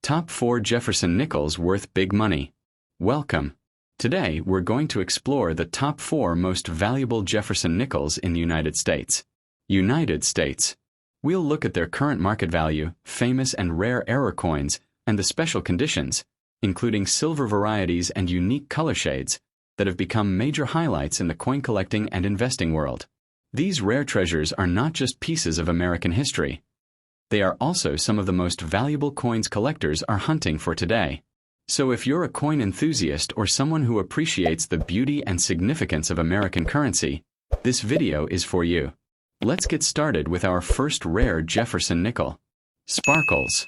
Top 4 Jefferson Nickels worth big money. Welcome. Today we're going to explore the top 4 most valuable Jefferson Nickels in the United States. United States. We'll look at their current market value, famous and rare error coins, and the special conditions, including silver varieties and unique color shades, that have become major highlights in the coin collecting and investing world. These rare treasures are not just pieces of American history. They are also some of the most valuable coins collectors are hunting for today. So if you're a coin enthusiast or someone who appreciates the beauty and significance of American currency, this video is for you. Let's get started with our first rare Jefferson nickel. Sparkles.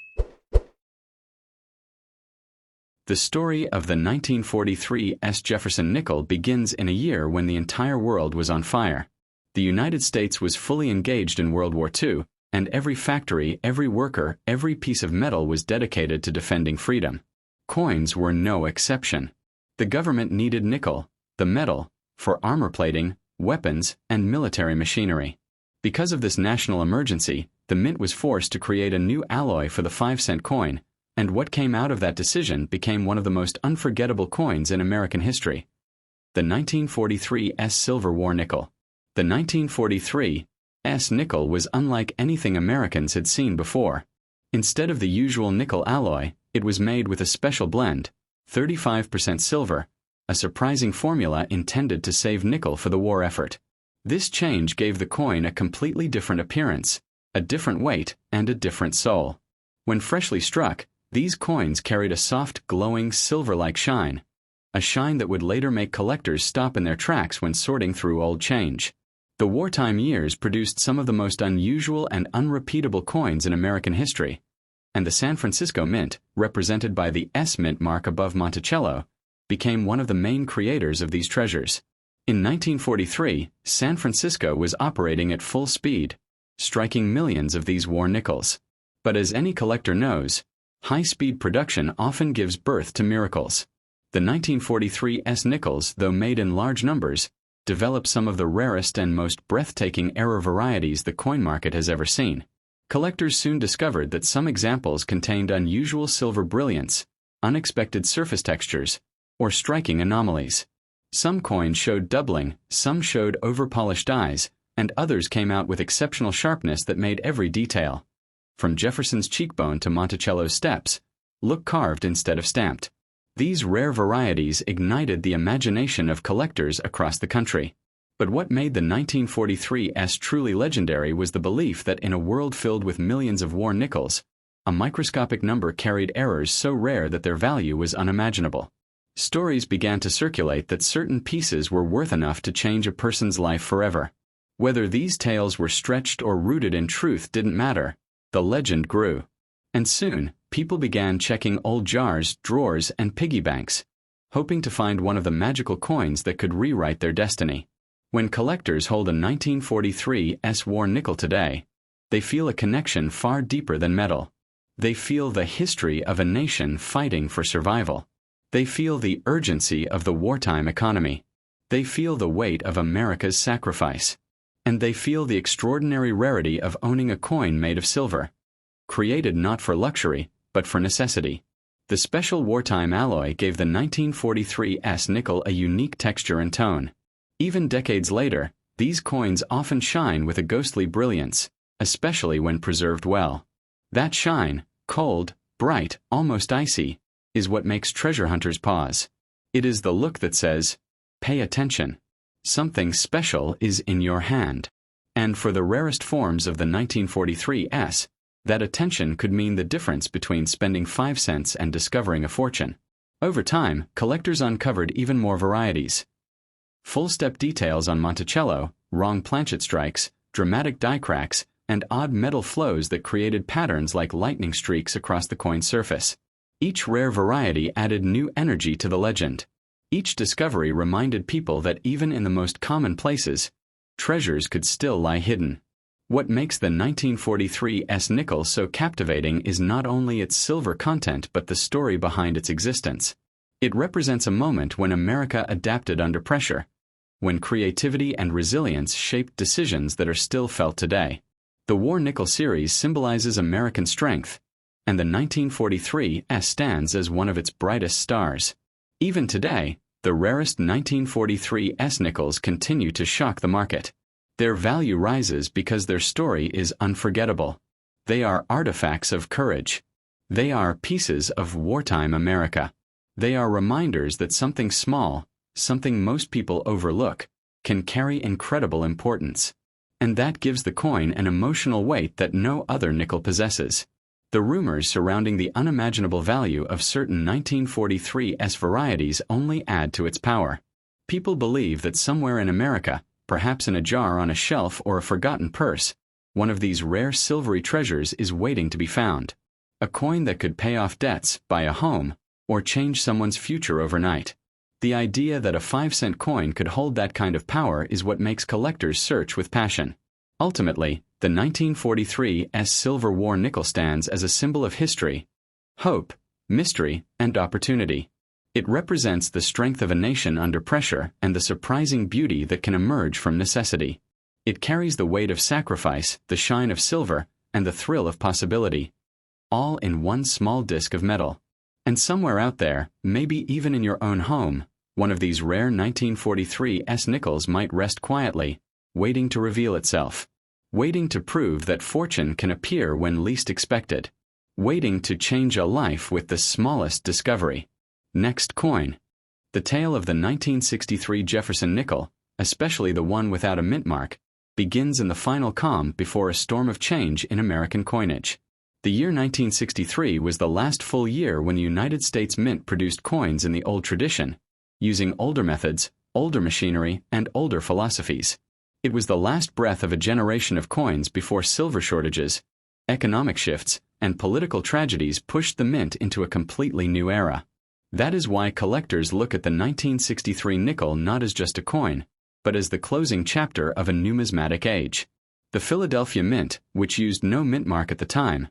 The story of the 1943 Jefferson nickel begins in a year when the entire world was on fire. The United States was fully engaged in World War II, and every factory, every worker, every piece of metal was dedicated to defending freedom. Coins were no exception. The government needed nickel, the metal, for armor plating, weapons, and military machinery. Because of this national emergency, the mint was forced to create a new alloy for the 5-cent coin, and what came out of that decision became one of the most unforgettable coins in American history. The 1943 Silver War nickel. The 1943 nickel was unlike anything Americans had seen before. Instead of the usual nickel alloy, it was made with a special blend, 35% silver, a surprising formula intended to save nickel for the war effort. This change gave the coin a completely different appearance, a different weight, and a different soul. When freshly struck, these coins carried a soft, glowing, silver-like shine, a shine that would later make collectors stop in their tracks when sorting through old change. The wartime years produced some of the most unusual and unrepeatable coins in American history, and the San Francisco Mint, represented by the S mint mark above Monticello, became one of the main creators of these treasures. In 1943, San Francisco was operating at full speed, striking millions of these war nickels. But as any collector knows, high-speed production often gives birth to miracles. The 1943 nickels, though made in large numbers, developed some of the rarest and most breathtaking error varieties the coin market has ever seen. Collectors soon discovered that some examples contained unusual silver brilliance, unexpected surface textures, or striking anomalies. Some coins showed doubling, some showed over-polished dies, and others came out with exceptional sharpness that made every detail, from Jefferson's cheekbone to Monticello's steps, look carved instead of stamped. These rare varieties ignited the imagination of collectors across the country. But what made the 1943 truly legendary was the belief that in a world filled with millions of war nickels, a microscopic number carried errors so rare that their value was unimaginable. Stories began to circulate that certain pieces were worth enough to change a person's life forever. Whether these tales were stretched or rooted in truth didn't matter. The legend grew. And soon, people began checking old jars, drawers, and piggy banks, hoping to find one of the magical coins that could rewrite their destiny. When collectors hold a 1943 war nickel today, they feel a connection far deeper than metal. They feel the history of a nation fighting for survival. They feel the urgency of the wartime economy. They feel the weight of America's sacrifice. And they feel the extraordinary rarity of owning a coin made of silver, created not for luxury, but for necessity. The special wartime alloy gave the 1943 nickel a unique texture and tone. Even decades later, these coins often shine with a ghostly brilliance, especially when preserved well. That shine, cold, bright, almost icy, is what makes treasure hunters pause. It is the look that says, "Pay attention. Something special is in your hand." And for the rarest forms of the 1943 that attention could mean the difference between spending 5 cents and discovering a fortune. Over time, collectors uncovered even more varieties. Full-step details on Monticello, wrong planchet strikes, dramatic die cracks, and odd metal flows that created patterns like lightning streaks across the coin's surface. Each rare variety added new energy to the legend. Each discovery reminded people that even in the most common places, treasures could still lie hidden. What makes the 1943 nickel so captivating is not only its silver content but the story behind its existence. It represents a moment when America adapted under pressure, when creativity and resilience shaped decisions that are still felt today. The War Nickel series symbolizes American strength, and the 1943s stands as one of its brightest stars. Even today, the rarest 1943s nickels continue to shock the market. Their value rises because their story is unforgettable. They are artifacts of courage. They are pieces of wartime America. They are reminders that something small, something most people overlook, can carry incredible importance. And that gives the coin an emotional weight that no other nickel possesses. The rumors surrounding the unimaginable value of certain 1943s varieties only add to its power. People believe that somewhere in America, perhaps in a jar on a shelf or a forgotten purse, one of these rare silvery treasures is waiting to be found. A coin that could pay off debts, buy a home, or change someone's future overnight. The idea that a 5-cent coin could hold that kind of power is what makes collectors search with passion. Ultimately, the 1943s Silver War nickel stands as a symbol of history, hope, mystery, and opportunity. It represents the strength of a nation under pressure and the surprising beauty that can emerge from necessity. It carries the weight of sacrifice, the shine of silver, and the thrill of possibility, all in one small disc of metal. And somewhere out there, maybe even in your own home, one of these rare 1943s nickels might rest quietly, waiting to reveal itself, waiting to prove that fortune can appear when least expected, waiting to change a life with the smallest discovery. Next coin. The tale of the 1963 Jefferson nickel, especially the one without a mint mark, begins in the final calm before a storm of change in American coinage. The year 1963 was the last full year when the United States Mint produced coins in the old tradition, using older methods, older machinery, and older philosophies. It was the last breath of a generation of coins before silver shortages, economic shifts, and political tragedies pushed the mint into a completely new era. That is why collectors look at the 1963 nickel not as just a coin, but as the closing chapter of a numismatic age. The Philadelphia Mint, which used no mint mark at the time,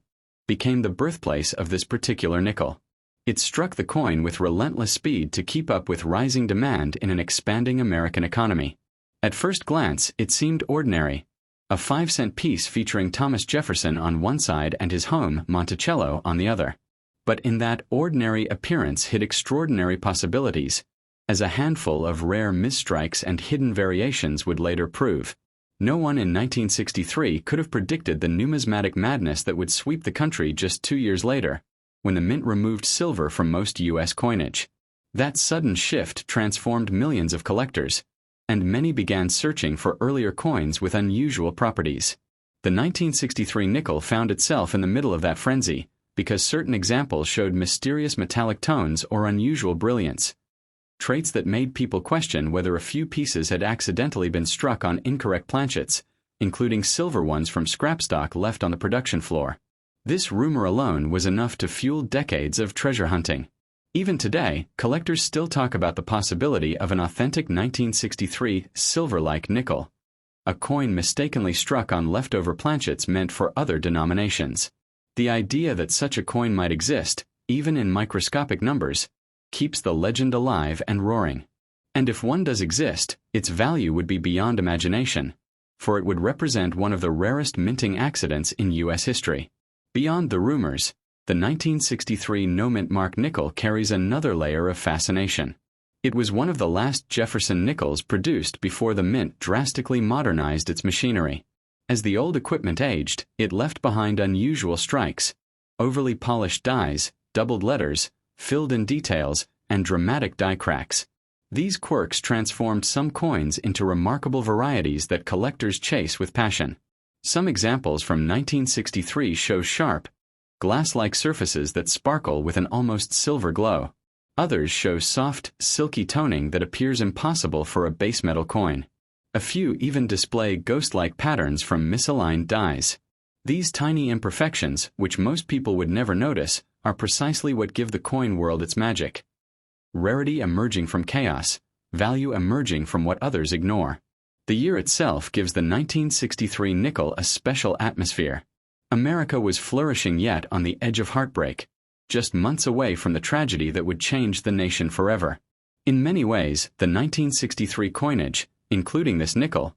became the birthplace of this particular nickel. It struck the coin with relentless speed to keep up with rising demand in an expanding American economy. At first glance, it seemed ordinary. A 5-cent piece featuring Thomas Jefferson on one side and his home, Monticello, on the other. But in that ordinary appearance hid extraordinary possibilities, as a handful of rare misstrikes and hidden variations would later prove. No one in 1963 could have predicted the numismatic madness that would sweep the country just 2 years later, when the mint removed silver from most U.S. coinage. That sudden shift transformed millions of collectors, and many began searching for earlier coins with unusual properties. The 1963 nickel found itself in the middle of that frenzy, because certain examples showed mysterious metallic tones or unusual brilliance, traits that made people question whether a few pieces had accidentally been struck on incorrect planchets, including silver ones from scrap stock left on the production floor. This rumor alone was enough to fuel decades of treasure hunting. Even today, collectors still talk about the possibility of an authentic 1963 silver-like nickel, a coin mistakenly struck on leftover planchets meant for other denominations. The idea that such a coin might exist, even in microscopic numbers, keeps the legend alive and roaring. And if one does exist, its value would be beyond imagination, for it would represent one of the rarest minting accidents in U.S. history. Beyond the rumors, the 1963 no-mint mark nickel carries another layer of fascination. It was one of the last Jefferson nickels produced before the mint drastically modernized its machinery. As the old equipment aged, it left behind unusual strikes, overly polished dies, doubled letters, filled-in details, and dramatic die cracks. These quirks transformed some coins into remarkable varieties that collectors chase with passion. Some examples from 1963 show sharp, glass-like surfaces that sparkle with an almost silver glow. Others show soft, silky toning that appears impossible for a base metal coin. A few even display ghost-like patterns from misaligned dies. These tiny imperfections, which most people would never notice, are precisely what give the coin world its magic. Rarity emerging from chaos, value emerging from what others ignore. The year itself gives the 1963 nickel a special atmosphere. America was flourishing yet on the edge of heartbreak, just months away from the tragedy that would change the nation forever. In many ways, the 1963 coinage, including this nickel,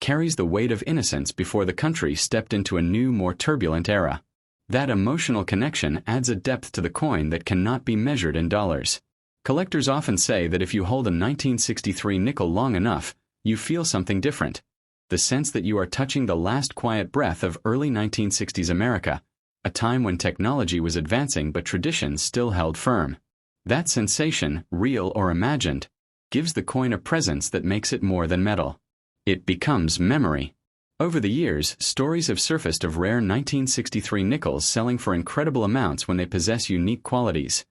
carries the weight of innocence before the country stepped into a new, more turbulent era. That emotional connection adds a depth to the coin that cannot be measured in dollars. Collectors often say that if you hold a 1963 nickel long enough, you feel something different. The sense that you are touching the last quiet breath of early 1960s America, a time when technology was advancing but traditions still held firm. That sensation, real or imagined, gives the coin a presence that makes it more than metal. It becomes memory. Over the years, stories have surfaced of rare 1963 nickels selling for incredible amounts when they possess unique qualities.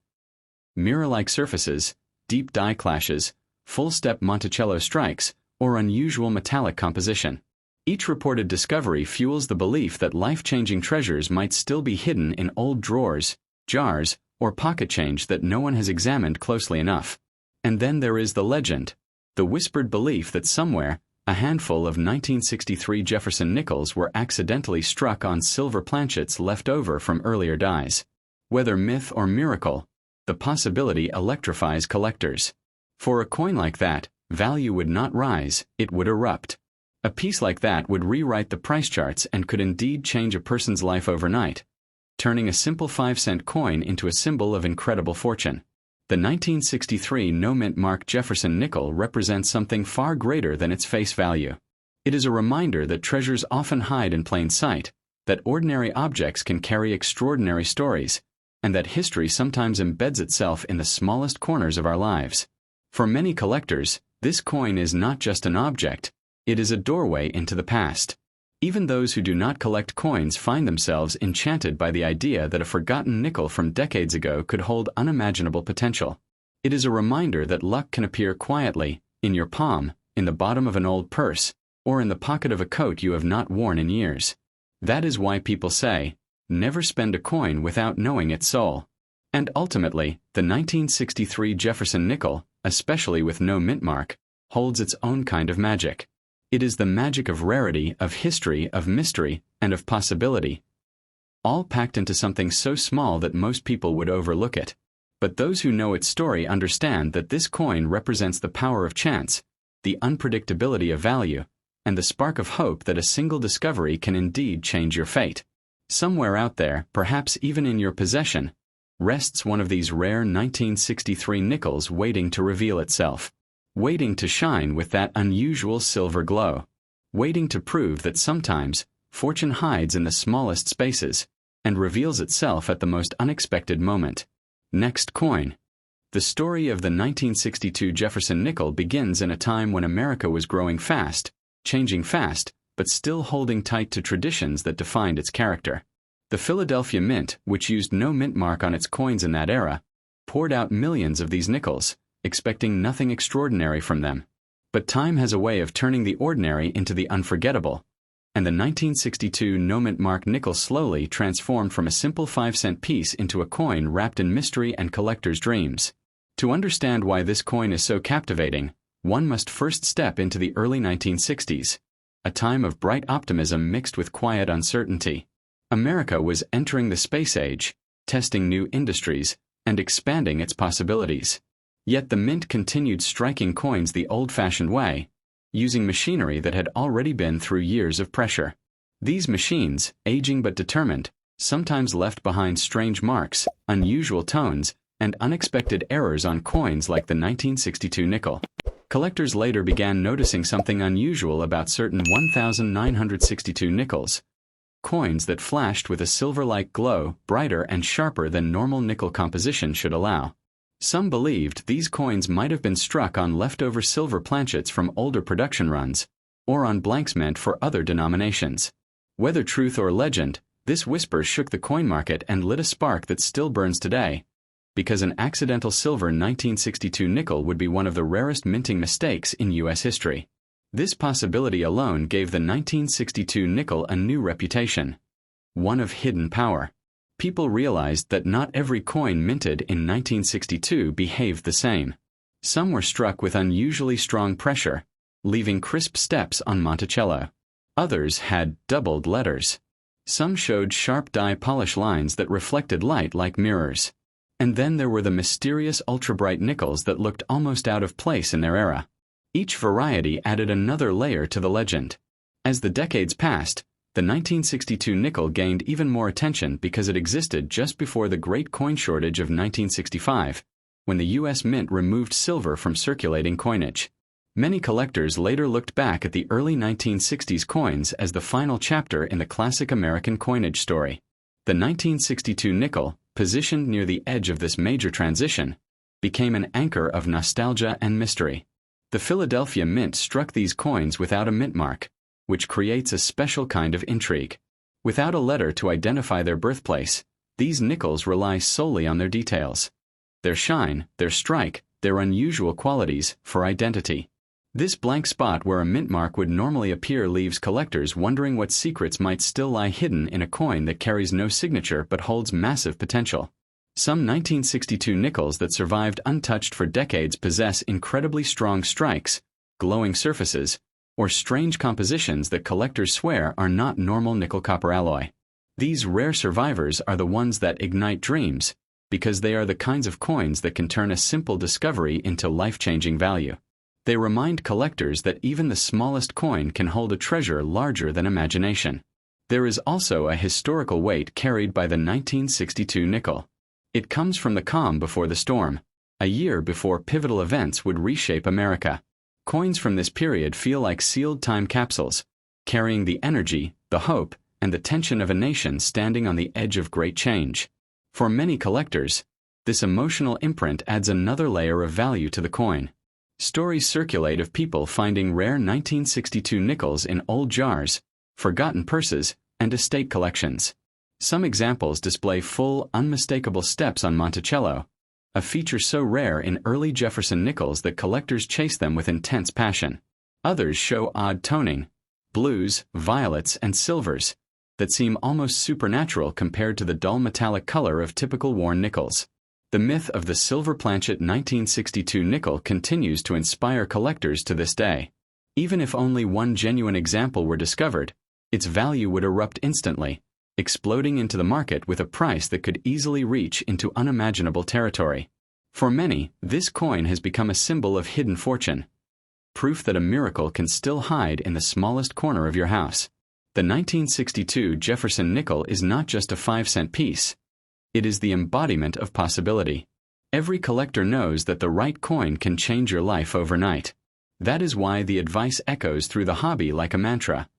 Mirror-like surfaces, deep die clashes, full-step Monticello strikes, or unusual metallic composition. Each reported discovery fuels the belief that life-changing treasures might still be hidden in old drawers, jars, or pocket change that no one has examined closely enough. And then there is the legend, the whispered belief that somewhere, a handful of 1963 Jefferson nickels were accidentally struck on silver planchets left over from earlier dies. Whether myth or miracle, the possibility electrifies collectors. For a coin like that, value would not rise, it would erupt. A piece like that would rewrite the price charts and could indeed change a person's life overnight, turning a simple 5-cent coin into a symbol of incredible fortune. The 1963 no-mint mark Jefferson nickel represents something far greater than its face value. It is a reminder that treasures often hide in plain sight, that ordinary objects can carry extraordinary stories, and that history sometimes embeds itself in the smallest corners of our lives. For many collectors, this coin is not just an object, it is a doorway into the past. Even those who do not collect coins find themselves enchanted by the idea that a forgotten nickel from decades ago could hold unimaginable potential. It is a reminder that luck can appear quietly, in your palm, in the bottom of an old purse, or in the pocket of a coat you have not worn in years. That is why people say, never spend a coin without knowing its soul. And ultimately, the 1963 Jefferson nickel, especially with no mint mark, holds its own kind of magic. It is the magic of rarity, of history, of mystery, and of possibility, all packed into something so small that most people would overlook it. But those who know its story understand that this coin represents the power of chance, the unpredictability of value, and the spark of hope that a single discovery can indeed change your fate. Somewhere out there, perhaps even in your possession, rests one of these rare 1963 nickels waiting to reveal itself, waiting to shine with that unusual silver glow, waiting to prove that sometimes fortune hides in the smallest spaces and reveals itself at the most unexpected moment. Next coin. The story of the 1962 Jefferson nickel begins in a time when America was growing fast, changing fast, but still holding tight to traditions that defined its character. The Philadelphia Mint, which used no mint mark on its coins in that era, poured out millions of these nickels, expecting nothing extraordinary from them. But time has a way of turning the ordinary into the unforgettable, and the 1962 no-mint mark nickel slowly transformed from a simple 5-cent piece into a coin wrapped in mystery and collectors' dreams. To understand why this coin is so captivating, one must first step into the early 1960s, a time of bright optimism mixed with quiet uncertainty. America was entering the space age, testing new industries, and expanding its possibilities. Yet the mint continued striking coins the old-fashioned way, using machinery that had already been through years of pressure. These machines, aging but determined, sometimes left behind strange marks, unusual tones, and unexpected errors on coins like the 1962 nickel. Collectors later began noticing something unusual about certain 1962 nickels, coins that flashed with a silver-like glow brighter and sharper than normal nickel composition should allow. Some believed these coins might have been struck on leftover silver planchets from older production runs, or on blanks meant for other denominations. Whether truth or legend, this whisper shook the coin market and lit a spark that still burns today, because an accidental silver 1962 nickel would be one of the rarest minting mistakes in U.S. history. This possibility alone gave the 1962 nickel a new reputation, one of hidden power. People realized that not every coin minted in 1962 behaved the same. Some were struck with unusually strong pressure, leaving crisp steps on Monticello. Others had doubled letters. Some showed sharp die polish lines that reflected light like mirrors. And then there were the mysterious ultra-bright nickels that looked almost out of place in their era. Each variety added another layer to the legend. As the decades passed, The 1962 nickel gained even more attention because it existed just before the Great Coin Shortage of 1965, when the U.S. Mint removed silver from circulating coinage. Many collectors later looked back at the early 1960s coins as the final chapter in the classic American coinage story. The 1962 nickel, positioned near the edge of this major transition, became an anchor of nostalgia and mystery. The Philadelphia Mint struck these coins without a mint mark, which creates a special kind of intrigue. Without a letter to identify their birthplace, these nickels rely solely on their details. Their shine, their strike, their unusual qualities for identity. This blank spot where a mint mark would normally appear leaves collectors wondering what secrets might still lie hidden in a coin that carries no signature but holds massive potential. Some 1962 nickels that survived untouched for decades possess incredibly strong strikes, glowing surfaces, or strange compositions that collectors swear are not normal nickel-copper alloy. These rare survivors are the ones that ignite dreams, because they are the kinds of coins that can turn a simple discovery into life-changing value. They remind collectors that even the smallest coin can hold a treasure larger than imagination. There is also a historical weight carried by the 1962 nickel. It comes from the calm before the storm, a year before pivotal events would reshape America. Coins from this period feel like sealed time capsules, carrying the energy, the hope, and the tension of a nation standing on the edge of great change. For many collectors, this emotional imprint adds another layer of value to the coin. Stories circulate of people finding rare 1962 nickels in old jars, forgotten purses, and estate collections. Some examples display full, unmistakable steps on Monticello, a feature so rare in early Jefferson nickels that collectors chase them with intense passion. Others show odd toning, blues, violets, and silvers, that seem almost supernatural compared to the dull metallic color of typical worn nickels. The myth of the silver planchet 1962 nickel continues to inspire collectors to this day. Even if only one genuine example were discovered, its value would erupt instantly, exploding into the market with a price that could easily reach into unimaginable territory. For many, this coin has become a symbol of hidden fortune, proof that a miracle can still hide in the smallest corner of your house. The 1962 Jefferson nickel is not just a 5-cent piece. It is the embodiment of possibility. Every collector knows that the right coin can change your life overnight. That is why the advice echoes through the hobby like a mantra.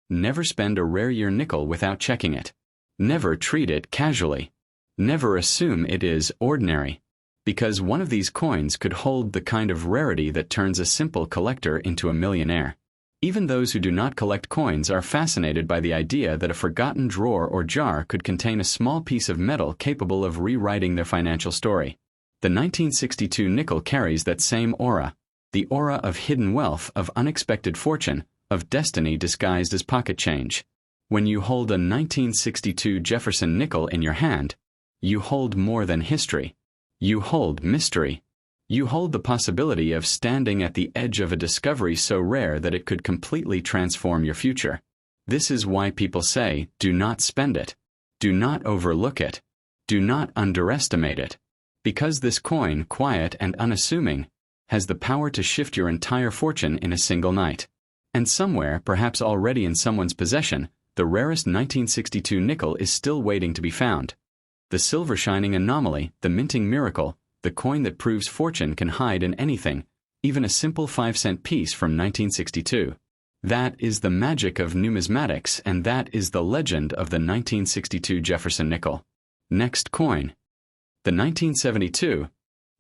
Never spend a rare year nickel without checking it. Never treat it casually. Never assume it is ordinary. Because one of these coins could hold the kind of rarity that turns a simple collector into a millionaire. Even those who do not collect coins are fascinated by the idea that a forgotten drawer or jar could contain a small piece of metal capable of rewriting their financial story. The 1962 nickel carries that same aura, the aura of hidden wealth, of unexpected fortune, of destiny disguised as pocket change. When you hold a 1962 Jefferson nickel in your hand, you hold more than history. You hold mystery. You hold the possibility of standing at the edge of a discovery so rare that it could completely transform your future. This is why people say, do not spend it. Do not overlook it. Do not underestimate it. Because this coin, quiet and unassuming, has the power to shift your entire fortune in a single night. And somewhere, perhaps already in someone's possession, the rarest 1962 nickel is still waiting to be found. The silver shining anomaly, the minting miracle, the coin that proves fortune can hide in anything, even a simple 5-cent piece from 1962. That is the magic of numismatics, and that is the legend of the 1962 Jefferson nickel. Next coin. The 1972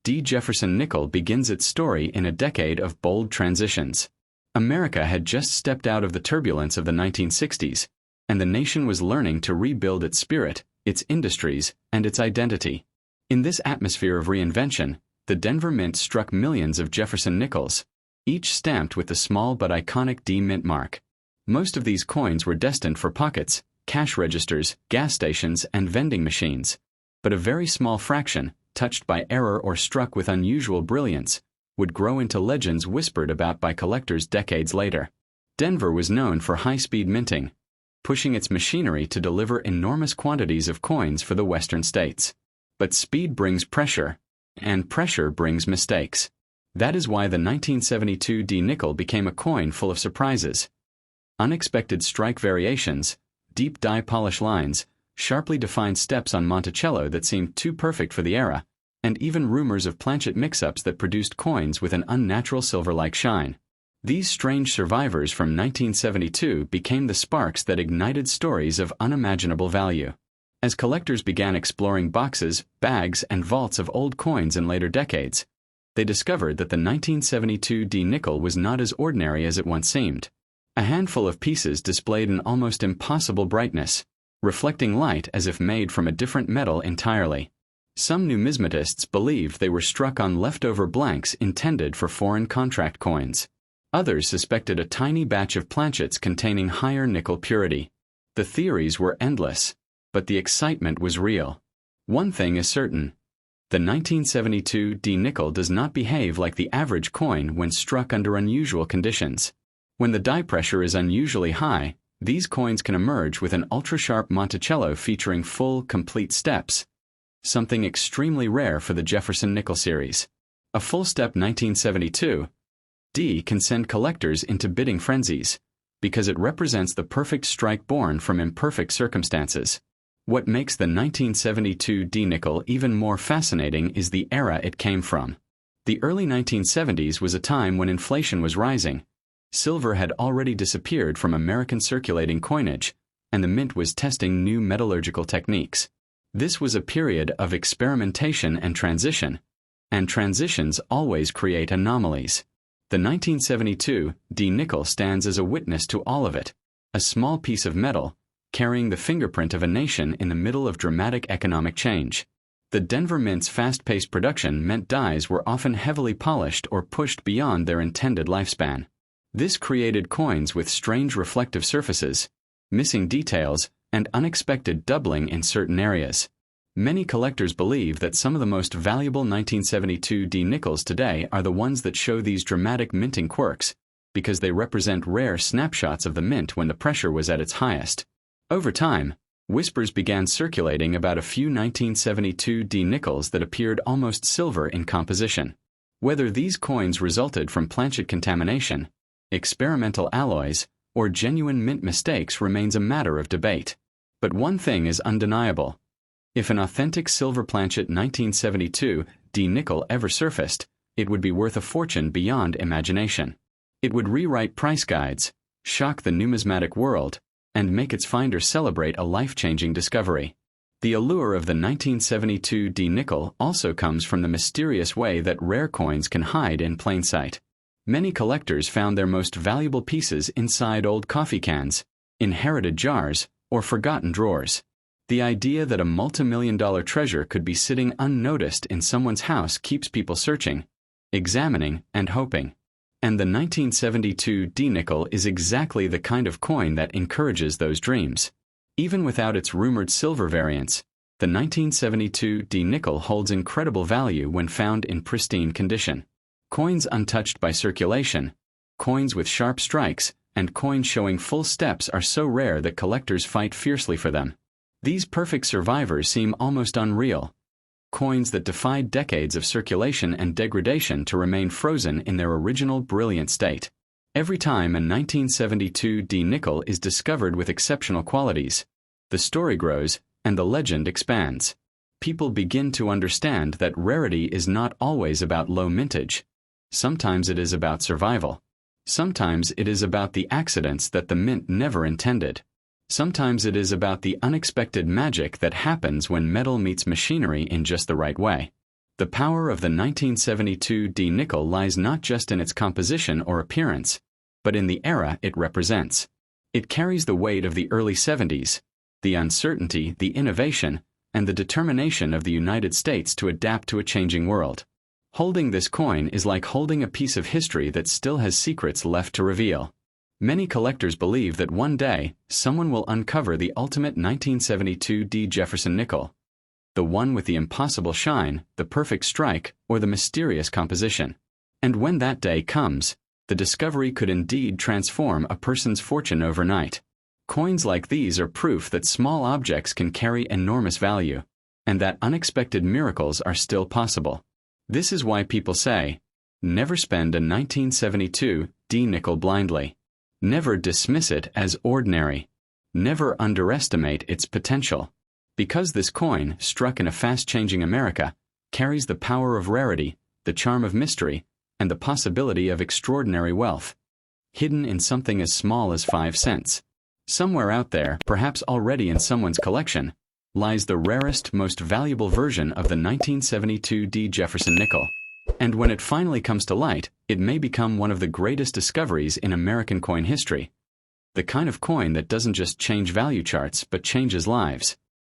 D. Jefferson nickel begins its story in a decade of bold transitions. America had just stepped out of the turbulence of the 1960s, and the nation was learning to rebuild its spirit, its industries, and its identity. In this atmosphere of reinvention, the Denver Mint struck millions of Jefferson nickels, each stamped with the small but iconic D Mint mark. Most of these coins were destined for pockets, cash registers, gas stations, and vending machines, but a very small fraction, touched by error or struck with unusual brilliance, would grow into legends whispered about by collectors decades later. Denver was known for high-speed minting, pushing its machinery to deliver enormous quantities of coins for the western states. But speed brings pressure, and pressure brings mistakes. That is why the 1972 D nickel became a coin full of surprises. Unexpected strike variations, deep dye polish lines, sharply defined steps on Monticello that seemed too perfect for the era, and even rumors of planchet mix-ups that produced coins with an unnatural silver-like shine. These strange survivors from 1972 became the sparks that ignited stories of unimaginable value. As collectors began exploring boxes, bags, and vaults of old coins in later decades, they discovered that the 1972 D nickel was not as ordinary as it once seemed. A handful of pieces displayed an almost impossible brightness, reflecting light as if made from a different metal entirely. Some numismatists believed they were struck on leftover blanks intended for foreign contract coins. Others suspected a tiny batch of planchets containing higher nickel purity. The theories were endless, but the excitement was real. One thing is certain. The 1972 D nickel does not behave like the average coin when struck under unusual conditions. When the die pressure is unusually high, these coins can emerge with an ultra-sharp Monticello featuring full, complete steps, something extremely rare for the Jefferson Nickels series. A full-step 1972 D can send collectors into bidding frenzies, because it represents the perfect strike born from imperfect circumstances. What makes the 1972 D nickel even more fascinating is the era it came from. The early 1970s was a time when inflation was rising. Silver had already disappeared from American circulating coinage, and the mint was testing new metallurgical techniques. This was a period of experimentation and transitions always create anomalies. The 1972 D nickel stands as a witness to all of it, a small piece of metal, carrying the fingerprint of a nation in the middle of dramatic economic change. The Denver Mint's fast-paced production meant dies were often heavily polished or pushed beyond their intended lifespan. This created coins with strange reflective surfaces, missing details, and unexpected doubling in certain areas. Many collectors believe that some of the most valuable 1972 D nickels today are the ones that show these dramatic minting quirks, because they represent rare snapshots of the mint when the pressure was at its highest. Over time, whispers began circulating about a few 1972 D nickels that appeared almost silver in composition. Whether these coins resulted from planchet contamination, experimental alloys, or genuine mint mistakes remains a matter of debate. But one thing is undeniable. If an authentic silver planchet 1972 D nickel ever surfaced, it would be worth a fortune beyond imagination. It would rewrite price guides, shock the numismatic world, and make its finder celebrate a life-changing discovery. The allure of the 1972 D nickel also comes from the mysterious way that rare coins can hide in plain sight. Many collectors found their most valuable pieces inside old coffee cans, inherited jars, or forgotten drawers. The idea that a multi-million-dollar treasure could be sitting unnoticed in someone's house keeps people searching, examining, and hoping. And the 1972 D nickel is exactly the kind of coin that encourages those dreams. Even without its rumored silver variants, the 1972 D nickel holds incredible value when found in pristine condition. Coins untouched by circulation, coins with sharp strikes, and coins showing full steps are so rare that collectors fight fiercely for them. These perfect survivors seem almost unreal. Coins that defied decades of circulation and degradation to remain frozen in their original brilliant state. Every time a 1972 D nickel is discovered with exceptional qualities, the story grows and the legend expands. People begin to understand that rarity is not always about low mintage. Sometimes it is about survival. Sometimes it is about the accidents that the mint never intended. Sometimes it is about the unexpected magic that happens when metal meets machinery in just the right way. The power of the 1972 D nickel lies not just in its composition or appearance, but in the era it represents. It carries the weight of the early 70s, the uncertainty, the innovation, and the determination of the United States to adapt to a changing world. Holding this coin is like holding a piece of history that still has secrets left to reveal. Many collectors believe that one day, someone will uncover the ultimate 1972 D Jefferson nickel. The one with the impossible shine, the perfect strike, or the mysterious composition. And when that day comes, the discovery could indeed transform a person's fortune overnight. Coins like these are proof that small objects can carry enormous value, and that unexpected miracles are still possible. This is why people say, never spend a 1972 D nickel blindly. Never dismiss it as ordinary. Never underestimate its potential. Because this coin, struck in a fast-changing America, carries the power of rarity, the charm of mystery, and the possibility of extraordinary wealth, hidden in something as small as 5 cents. Somewhere out there, perhaps already in someone's collection, lies the rarest, most valuable version of the 1972 D. Jefferson nickel. And when it finally comes to light, it may become one of the greatest discoveries in American coin history. The kind of coin that doesn't just change value charts, but changes lives.